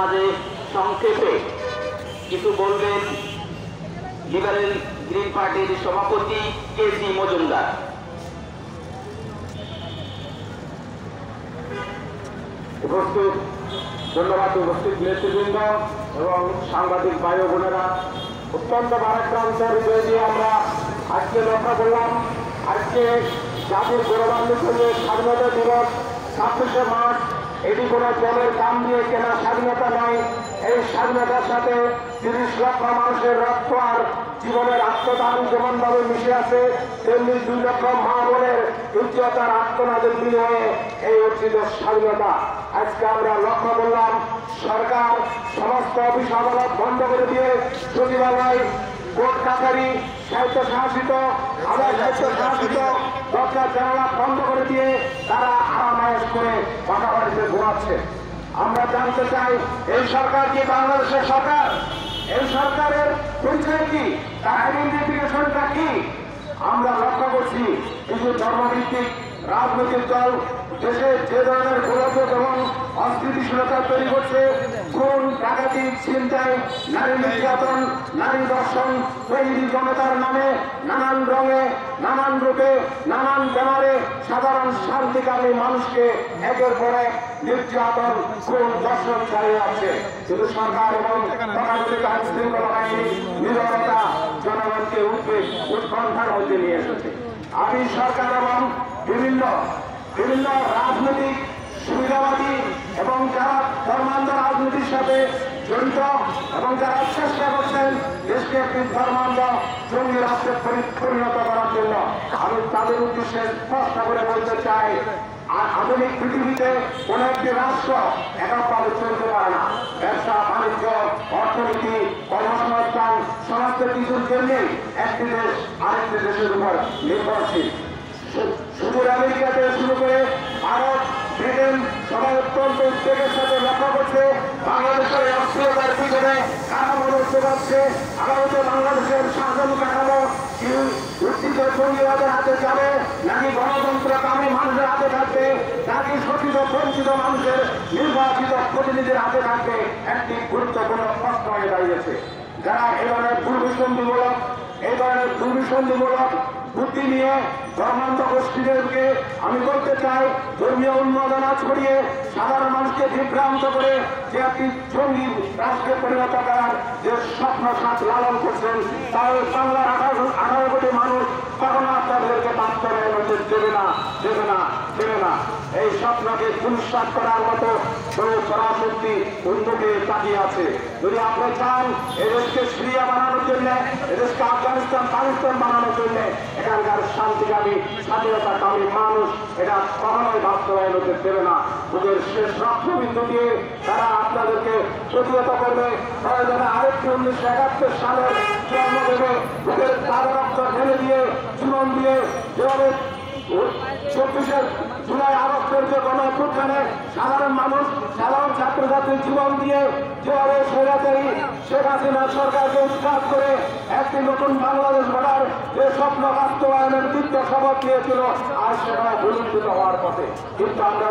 মাঝে সংক্ষেপে কিছু বলবেন লিবারেল গ্রিন পার্টির সভাপতি কেসি মজুমদার। উপস্থিত ধন্যবাদ উপস্থিত নেতৃবৃন্দ এবং সাংবাদিক ভাই ও বোনেরা, অত্যন্ত ভারাক্রান্ত হৃদয় দিয়ে আমরা আজকে লক্ষ্য করলাম আজকে জাতির গৌরবান্বিত যে স্বাধীনতা দিবস 26শে মার্চ, এটি কোনো জলের দাম দিয়ে কেনা স্বাধীনতা নয়। এই স্বাধীনতার সাথে 30 লক্ষ মানুষের রক্ত আর জীবনের আত্মদান যেমনভাবে মিশে আছে, তেমনি 2 লক্ষ মা বোনের উচ্চতার আত্মনাদের বিনিময়ে এই অর্জিত স্বাধীনতা। আজকে আমরা লক্ষ্য করলাম সরকার সমস্ত অফিস আদালত বন্ধ করে দিয়ে সচিবালয়, কোর্ট কাছারি, স্বায়ত্তশাসিত আদায় স্বায়ত্তশাসিত দরকার জানালা বন্ধ করে দিয়ে তারা আরামায়েশ করে পাকা বাড়িতে ঘুমাচ্ছে। আমরা জানতে চাই এই সরকার কি বাংলাদেশের সরকার? এই সরকারের পরিচয় কি? তার আইডেন্টিফিকেশনটা কি? আমরা লক্ষ্য করছি কিছু ধর্মভিত্তিক রাজনৈতিক দল দেশে যে ধরনের গোলযোগ এবং অস্থিতিশীলতা তৈরি করছে, খুন, ডাকাতি, ছিনতাই, নারী নির্যাতন, নারী দর্শন, তৈরি জনতার নামে নানান রঙে, নানান রূপে, নানান ব্যাপারে সাধারণ শান্তিকামী মানুষকে একের পর এক নির্যাতন, খুন, দর্শন চালিয়ে আছে। শুধু সরকার এবং তথাকথিত আইন শৃঙ্খলা বাহিনী নীরবতা জনগণকে উৎকণ্ঠার মধ্যে নিয়ে এসেছে। আমি সরকার এবং বিভিন্ন রাজনৈতিক সুবিধাবাদী এবং যারা ধর্মান্ধ রাজনীতির সাথে জড়িত এবং যারা চেষ্টা করছেন দেশকে একটি ধর্মান্ধ জঙ্গি রাষ্ট্রে পরিণত করার জন্য, আমি তাদের উদ্দেশ্যে স্পষ্ট করে বলতে চাই, আর আধুনিক পৃথিবীতে কোন একটি রাষ্ট্র এককভাবে চলতে পারে না। ব্যবসা, বাণিজ্য, অর্থনীতি, কর্মসংস্থান সমস্ত কিছুর জন্যই একটি দেশ আরেকটি দেশের উপর নির্ভরশীল। সুদূর আমেরিকা থেকে শুরু করে ভারত, ব্রিটেন সবাই অত্যন্ত উদ্বেগের সাথে লক্ষ্য করছে বাংলাদেশের অস্থিরতার পিছনে কাঠামো লক্ষ্য পাচ্ছে। আগামীতে বাংলাদেশের শাসন কাঠামো কি উত্থিত জঙ্গিবাদের হাতে যাবে, নাকি গণতন্ত্রকামী মানুষের হাতে থাকবে, নাকি শোষিত বঞ্চিত মানুষের নির্বাচিত প্রতিনিধির হাতে থাকবে, একটি গুরুত্বপূর্ণ প্রশ্ন হয়ে দাঁড়িয়েছে। যারা এই ধরনের দুর্বিসন্ধিমূলক বুদ্ধি নিয়ে ধর্মান্ধ গোষ্ঠীদেরকে আমি বলতে চাই, ধর্মীয় উন্মাদনা ছড়িয়ে সাধারণ মানুষকে বিভ্রান্ত করে যে একটি জঙ্গি রাষ্ট্রে পরিণত করার যে স্বপ্ন সাথ লালন করছেন, তাই বাংলার 18 কোটি মানুষ কখনো আপনাদেরকে বাস্তবায়ন হতে দেবে না। এই স্বপ্নকে পুনঃসাৎ করার মতো কোনো পরাশক্তি উন্নতি তাকিয়ে আছে। যদি আপনি চান এদেশকে সিরিয়া বানানোর জন্য, এদেশকে আফগানিস্তান, পাকিস্তান বানানোর জন্য, এখানকার শান্তিকামী স্বাধীনতাকামী মানুষ এটা কখনোই বাস্তবায়ন হতে দেবে না। ওদের শেষ রক্তবিন্দু দিয়ে তারা আপনাদেরকে প্রতিহত করবে। প্রয়োজনে আরেকটি 1971 সালের জন্ম দেবে, ওদের তার রক্ত ঢেলে দিয়ে, জীবন দিয়ে, যেভাবে 26 জুলাই আগস্টের যে গণঅভ্যুত্থানে সাধারণ মানুষ, সাধারণ ছাত্রছাত্রীর জীবন দিয়ে যেভাবে স্বৈরাচারী শেখ হাসিনা সরকারকে উৎখাত করে একটি নতুন বাংলাদেশ গড়ার যে স্বপ্ন বাস্তবায়নের দীপ্ত শপথ নিয়েছিল, আজ সেটা ভুলুণ্ঠিত হওয়ার পথে। কিন্তু আমরা